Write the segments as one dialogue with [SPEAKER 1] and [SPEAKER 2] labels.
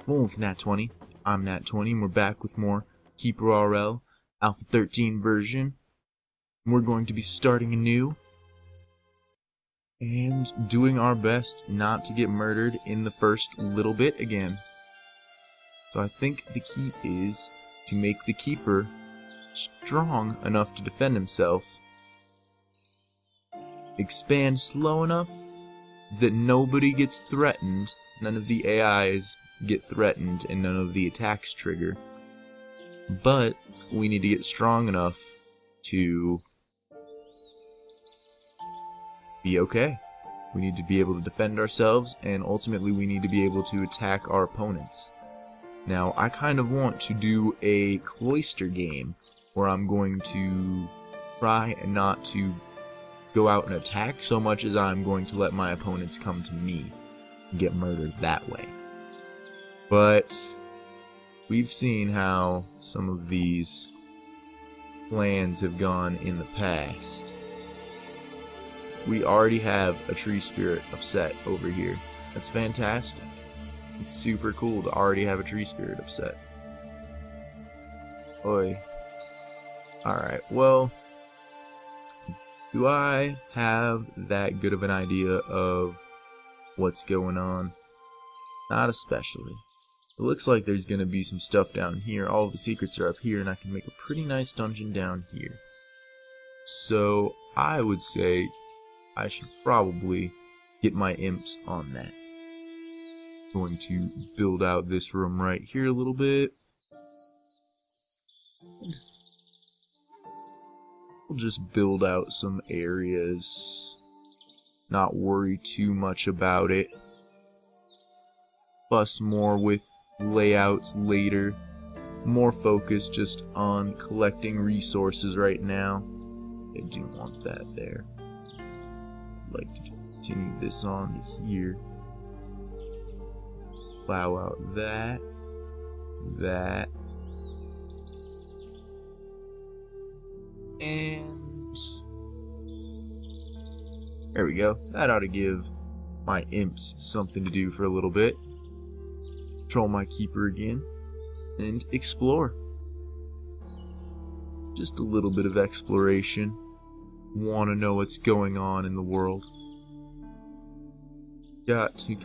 [SPEAKER 1] Well, with Nat 20, I'm Nat 20, and we're back with more KeeperRL Alpha 13 version. We're going to be starting anew and doing our best not to get murdered in the first little bit again. So I think the key is to make the Keeper strong enough to defend himself, expand slow enough that nobody gets threatened, none of the AIs get threatened, and none of the attacks trigger. But we need to get strong enough to be okay. We need to be able to defend ourselves, and ultimately we need to be able to attack our opponents. Now, I kind of want to do a cloister game where I'm going to try and not to go out and attack so much as I'm going to let my opponents come to me and get murdered that way. But we've seen how some of these plans have gone in the past. We already have a tree spirit upset over here. That's fantastic. It's super cool to already have a tree spirit upset. Oi. Alright, well, do I have that good of an idea of what's going on? Not especially. It looks like there's going to be some stuff down here. All of the secrets are up here, and I can make a pretty nice dungeon down here. So I would say I should probably get my imps on that. Going to build out this room right here a little bit. We'll just build out some areas. Not worry too much about it. Fuss more with layouts later. More focus just on collecting resources right now. I do want that there. I'd like to continue this on to here. Plow out that. And there we go. That ought to give my imps something to do for a little bit. Control my Keeper again and explore. Just a little bit of exploration. Want to know what's going on in the world. Got to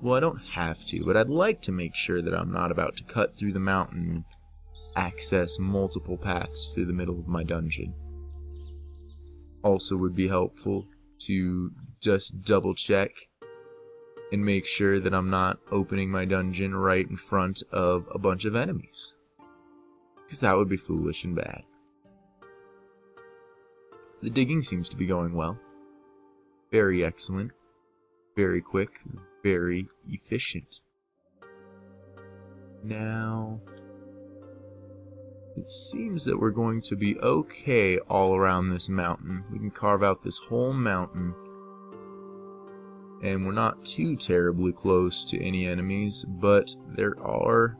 [SPEAKER 1] well, I don't have to, but I'd like to make sure that I'm not about to cut through the mountain and access multiple paths to the middle of my dungeon. Also would be helpful to just double check and make sure that I'm not opening my dungeon right in front of a bunch of enemies, because that would be foolish and bad. The digging seems to be going well. Very excellent. Very quick. Very efficient. Now, it seems that we're going to be okay all around this mountain. We can carve out this whole mountain. And we're not too terribly close to any enemies, but there are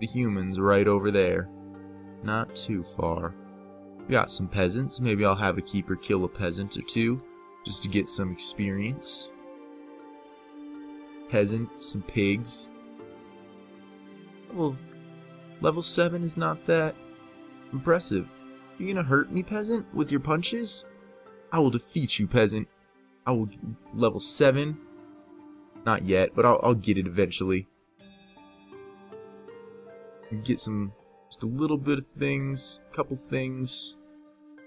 [SPEAKER 1] the humans right over there. Not too far. We got some peasants. Maybe I'll have a Keeper kill a peasant or two, just to get some experience. Peasant, some pigs. Well, level 7 is not that impressive. You gonna hurt me, peasant, with your punches? I will defeat you, peasant. I will level 7. Not yet, but I'll get it eventually. Get some, just a little bit of things, a couple things,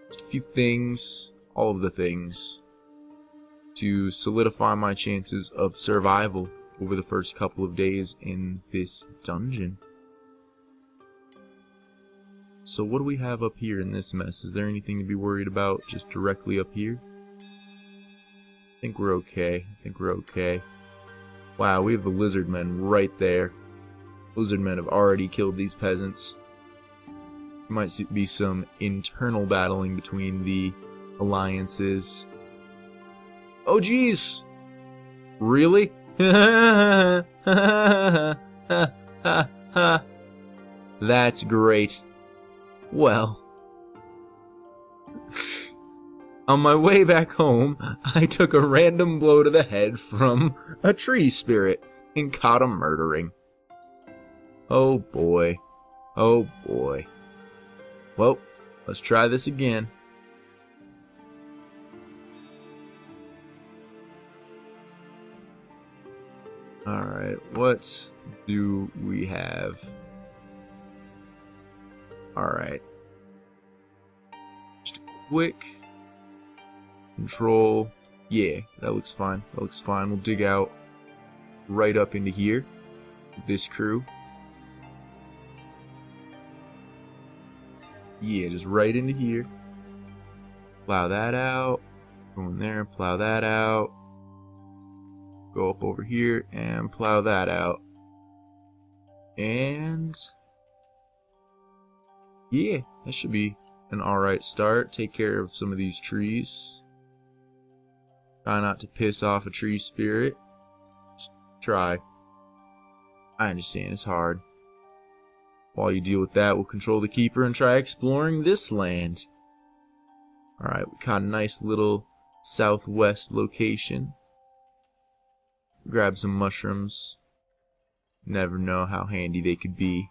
[SPEAKER 1] just a few things, all of the things, to solidify my chances of survival over the first couple of days in this dungeon. So what do we have up here in this mess? Is there anything to be worried about just directly up here? I think we're okay. Wow, we have the lizard men right there. Lizard men have already killed these peasants. There might be some internal battling between the alliances. Oh jeez! Really? That's great. Well, on my way back home, I took a random blow to the head from a tree spirit and caught him murdering. Oh boy. Oh boy. Well, let's try this again. Alright, what do we have? Alright. Just a quick control. Yeah, that looks fine. That looks fine. We'll dig out right up into here with this crew. Yeah, just right into here. Plow that out. Go in there and plow that out. Go up over here and plow that out. And yeah, that should be an alright start. Take care of some of these trees. Try not to piss off a tree spirit. Just try. I understand it's hard. While you deal with that, we'll control the keeper and try exploring this land. Alright, we got a nice little southwest location. Grab some mushrooms. Never know how handy they could be.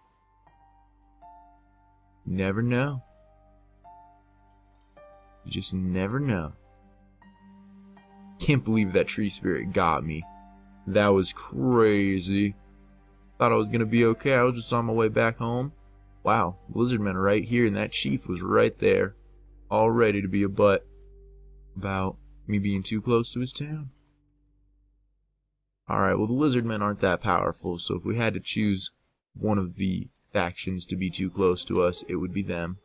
[SPEAKER 1] Never know. You just never know. Can't believe that tree spirit got me. That was crazy. Thought I was gonna be okay. I was just on my way back home. Wow, lizardmen are right here, and that chief was right there, all ready to be a butt about me being too close to his town. Alright, well the lizardmen aren't that powerful, so if we had to choose one of the factions to be too close to us, it would be them.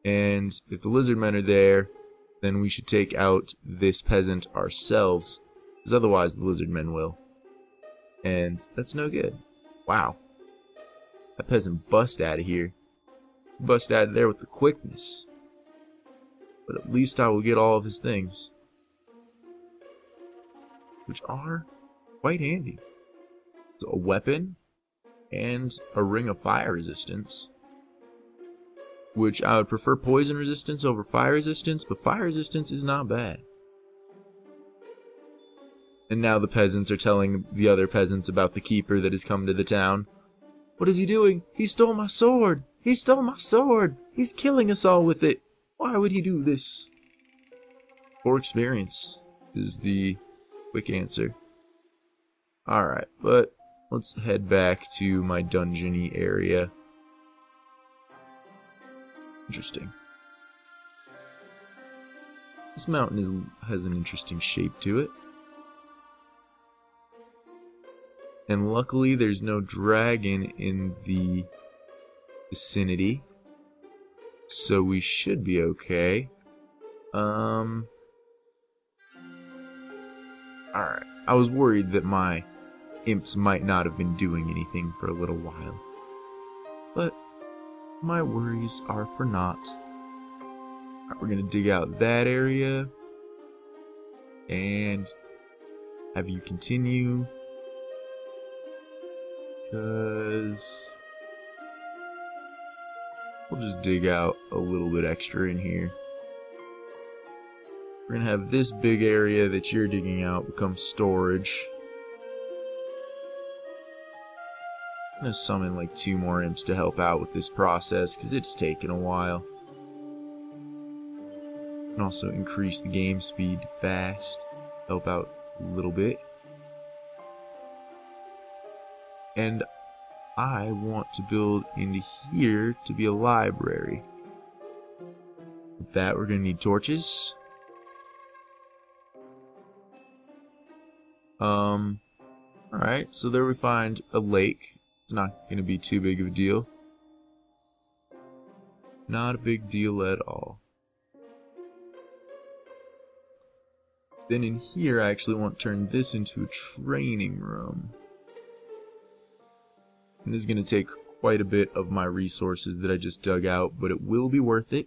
[SPEAKER 1] And if the lizardmen are there, then we should take out this peasant ourselves, because otherwise the lizardmen will. And that's no good. Wow. That peasant bust out of here. Bust out of there with the quickness. But at least I will get all of his things, which are quite handy. So a weapon and a ring of fire resistance, which I would prefer poison resistance over fire resistance, but fire resistance is not bad. And now the peasants are telling the other peasants about the keeper that has come to the town. What is he doing? He stole my sword! He stole my sword! He's killing us all with it! Why would he do this? Poor experience is the quick answer. Alright, but let's head back to my dungeon-y area. Interesting. This mountain has an interesting shape to it. And luckily there's no dragon in the vicinity, so we should be okay. Alright, I was worried that my imps might not have been doing anything for a little while, but my worries are for naught. Alright, we're gonna dig out that area and have you continue, because we'll just dig out a little bit extra in here. We're gonna have this big area that you're digging out become storage. I'm gonna summon like 2 more imps to help out with this process, because it's taken a while. And also increase the game speed fast, help out a little bit. And I want to build into here to be a library. With that, we're gonna need torches. Alright, so there we find a lake. It's not gonna be too big of a deal. Not a big deal at all. Then in here, I actually want to turn this into a training room. And this is going to take quite a bit of my resources that I just dug out, but it will be worth it.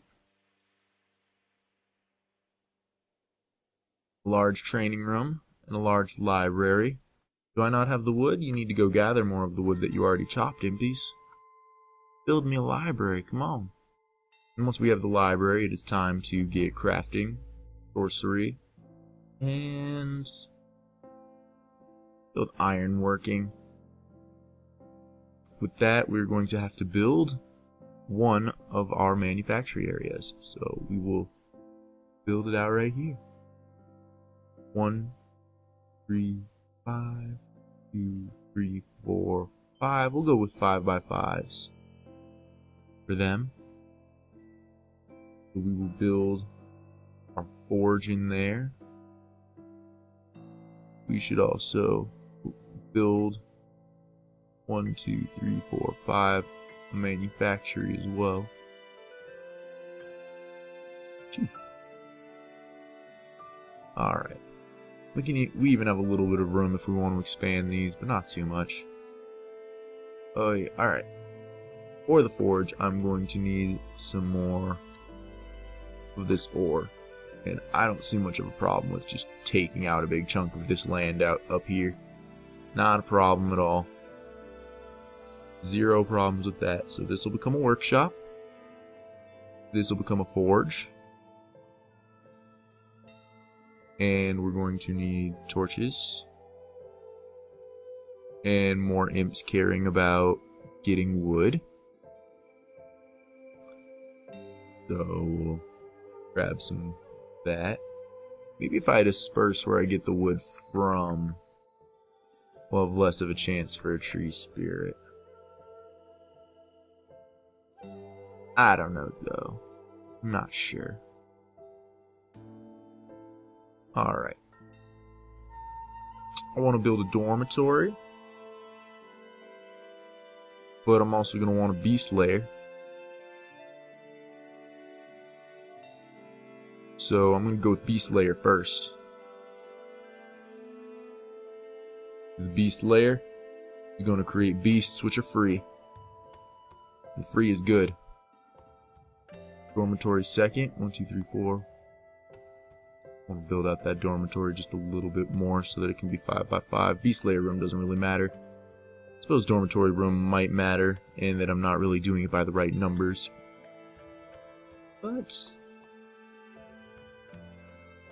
[SPEAKER 1] A large training room and a large library. Do I not have the wood? You need to go gather more of the wood that you already chopped, impies. Build me a library, come on. And once we have the library, it is time to get crafting, sorcery, and build ironworking. with that, we're going to have to build one of our manufacturing areas. So we will build it out right here. 1, 3, 5, 2, 3, 4, 5. We'll go with 5 by 5s for them. So we will build our forge in there. We should also build 1, 2, 3, 4, 5 a manufactory as well. Alright. We even have a little bit of room if we want to expand these, but not too much. Oh yeah, alright. For the forge, I'm going to need some more of this ore. And I don't see much of a problem with just taking out a big chunk of this land out up here. Not a problem at all. Zero problems with that. So this will become a workshop. This will become a forge. And we're going to need torches. And more imps caring about getting wood. So we'll grab some of that. Maybe if I disperse where I get the wood from, we'll have less of a chance for a tree spirit. I don't know though. I'm not sure. Alright. I want to build a dormitory. But I'm also going to want a beast lair. So I'm going to go with beast lair first. The beast lair is going to create beasts which are free. And free is good. Dormitory second. 1, 2, 3, 4. I want to build out that dormitory just a little bit more so that it can be 5 by 5. Beast lair room doesn't really matter. I suppose dormitory room might matter, and that I'm not really doing it by the right numbers. But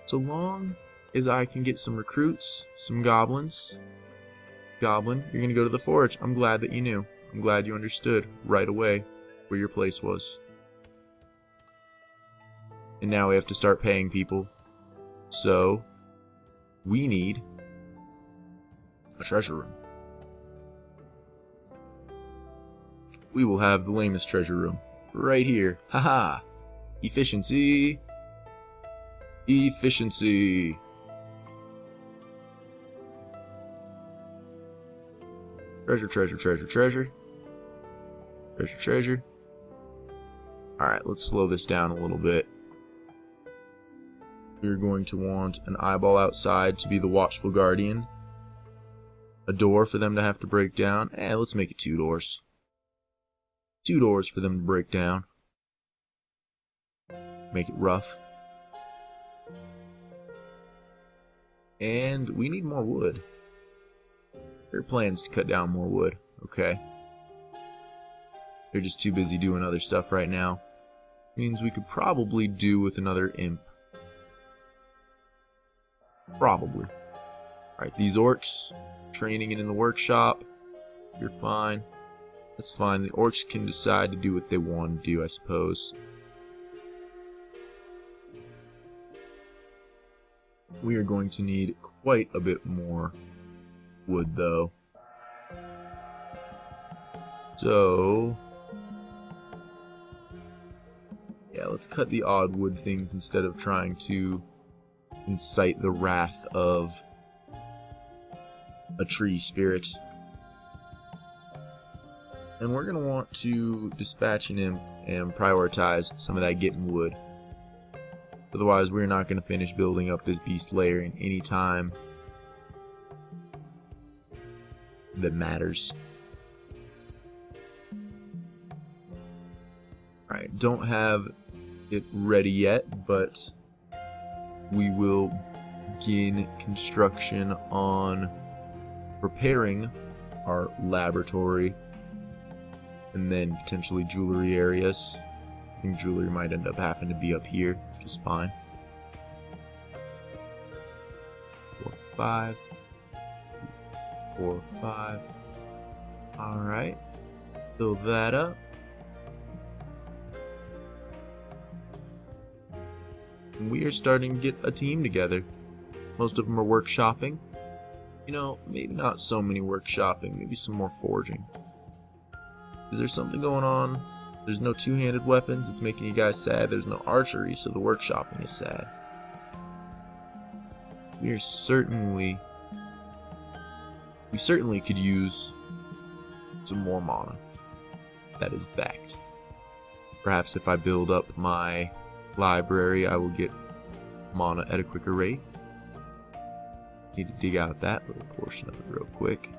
[SPEAKER 1] so long as I can get some recruits, some goblins. Goblin, you're gonna go to the forge. I'm glad that you knew. I'm glad you understood right away where your place was. And now we have to start paying people. So we need a treasure room. We will have the lamest treasure room right here. Haha! Efficiency! Efficiency! Treasure, treasure, treasure, treasure. Treasure, treasure. Alright, let's slow this down a little bit. We're going to want an eyeball outside to be the watchful guardian. A door for them to have to break down. Let's make it 2 doors. 2 doors for them to break down. Make it rough. And we need more wood. There are plans to cut down more wood. Okay. They're just too busy doing other stuff right now. Means we could probably do with another imp. Probably. Alright, these orcs, training it in the workshop. You're fine. That's fine. The orcs can decide to do what they want to do, I suppose. We are going to need quite a bit more wood, though. So yeah, let's cut the odd wood things instead of trying to incite the wrath of a tree spirit. And we're going to want to dispatch an imp and prioritize some of that getting wood. Otherwise, we're not going to finish building up this beast lair in any time that matters. Alright, don't have it ready yet, but we will begin construction on preparing our laboratory and then potentially jewelry areas. I think jewelry might end up having to be up here, which is fine. 4, 5. 4, 5. Alright. Fill that up. And we are starting to get a team together. Most of them are workshopping. You know, maybe not so many workshopping, maybe some more forging. Is there something going on? There's no two-handed weapons, it's making you guys sad. There's no archery, so the workshopping is sad. We certainly could use some more mana. That is a fact. Perhaps if I build up my library, I will get mana at a quicker rate. Need to dig out that little portion of it real quick.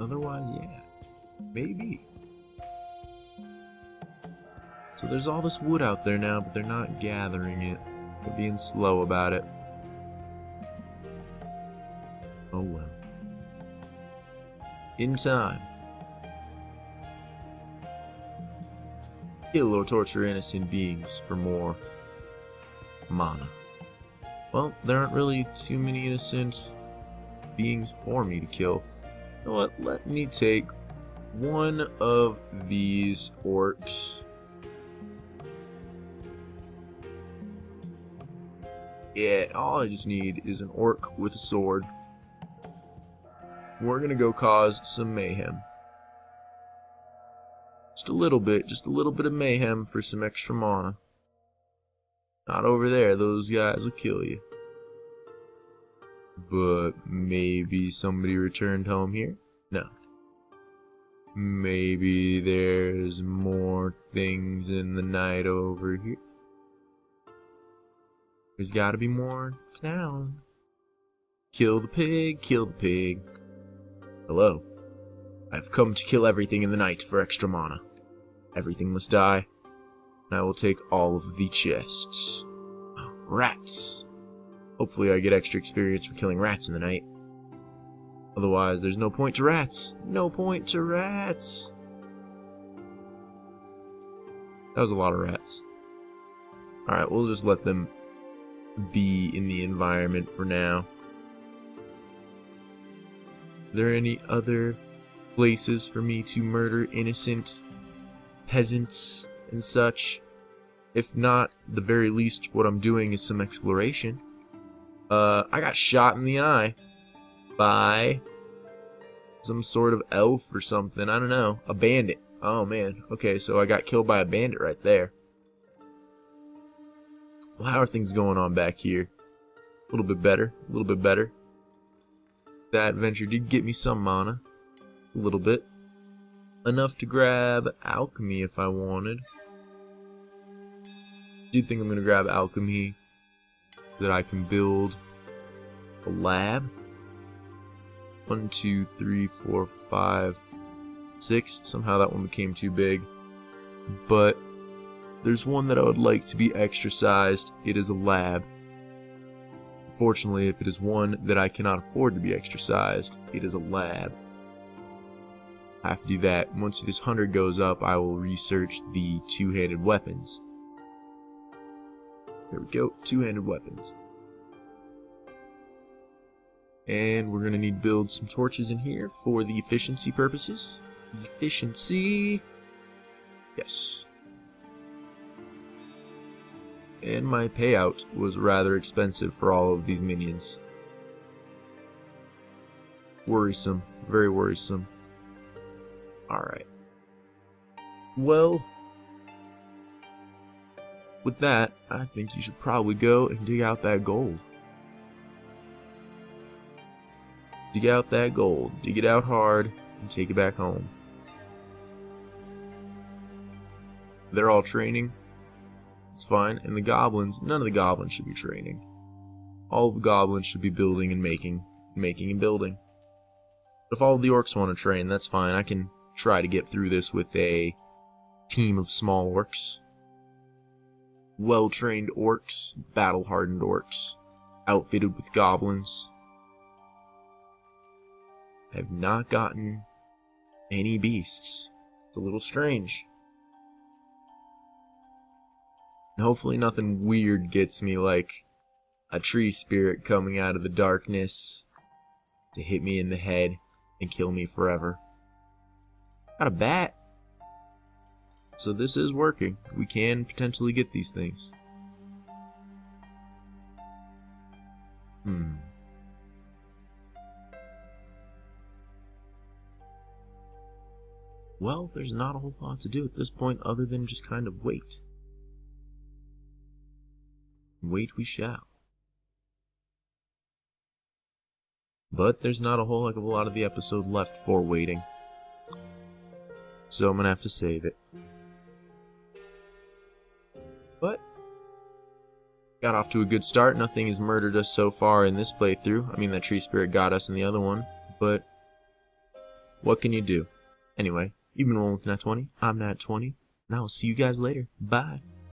[SPEAKER 1] Otherwise, yeah, maybe. So there's all this wood out there now, but they're not gathering it. They're being slow about it. Oh well. In time. Kill or torture innocent beings for more mana. Well, there aren't really too many innocent beings for me to kill. You know what? Let me take one of these orcs. Yeah, all I just need is an orc with a sword. We're gonna go cause some mayhem. Just a little bit of mayhem for some extra mana. Not over there, those guys will kill you. But maybe somebody returned home here? No. Maybe there's more things in the night over here. There's gotta be more in town. Kill the pig, kill the pig. Hello. I've come to kill everything in the night for extra mana. Everything must die, and I will take all of the chests. Rats! Hopefully I get extra experience for killing rats in the night. Otherwise, there's no point to rats. No point to rats! That was a lot of rats. Alright, we'll just let them be in the environment for now. Are there any other places for me to murder innocent peasants and such? If not, the very least what I'm doing is some exploration. I got shot in the eye by some sort of elf or something. I don't know. A bandit. Oh man. Okay, so I got killed by a bandit right there. Well, how are things going on back here? A little bit better. A little bit better. That adventure did get me some mana. A little bit. Enough to grab alchemy if I wanted. I do think I'm going to grab alchemy so that I can build a lab. 1, 2, 3, 4, 5, 6. Somehow that one became too big. But there's one that I would like to be extra sized. It is a lab. Fortunately, if it is one that I cannot afford to be extra sized, it is a lab. I have to do that. Once this 100 goes up, I will research the two-handed weapons. There we go, two-handed weapons. And we're going to need to build some torches in here for the efficiency purposes. Efficiency. Yes. And my payout was rather expensive for all of these minions. Worrisome. Very worrisome. Alright. Well, with that, I think you should probably go and dig out that gold. Dig out that gold. Dig it out hard and take it back home. They're all training. It's fine. And the goblins, none of the goblins should be training. All of the goblins should be building and making and building. But if all of the orcs want to train, that's fine. I can try to get through this with a team of small orcs. Well-trained orcs, battle-hardened orcs, outfitted with goblins. I have not gotten any beasts. It's a little strange. And hopefully nothing weird gets me, like a tree spirit coming out of the darkness, to hit me in the head and kill me forever. Got a bat. So this is working. We can potentially get these things. Well, there's not a whole lot to do at this point other than just kind of wait. Wait we shall. But there's not a whole heck of a lot of the episode left for waiting. So I'm gonna have to save it. But got off to a good start. Nothing has murdered us so far in this playthrough. I mean, that tree spirit got us in the other one, but what can you do? Anyway, you've been rolling with Nat 20. I'm Nat 20, and I will see you guys later. Bye.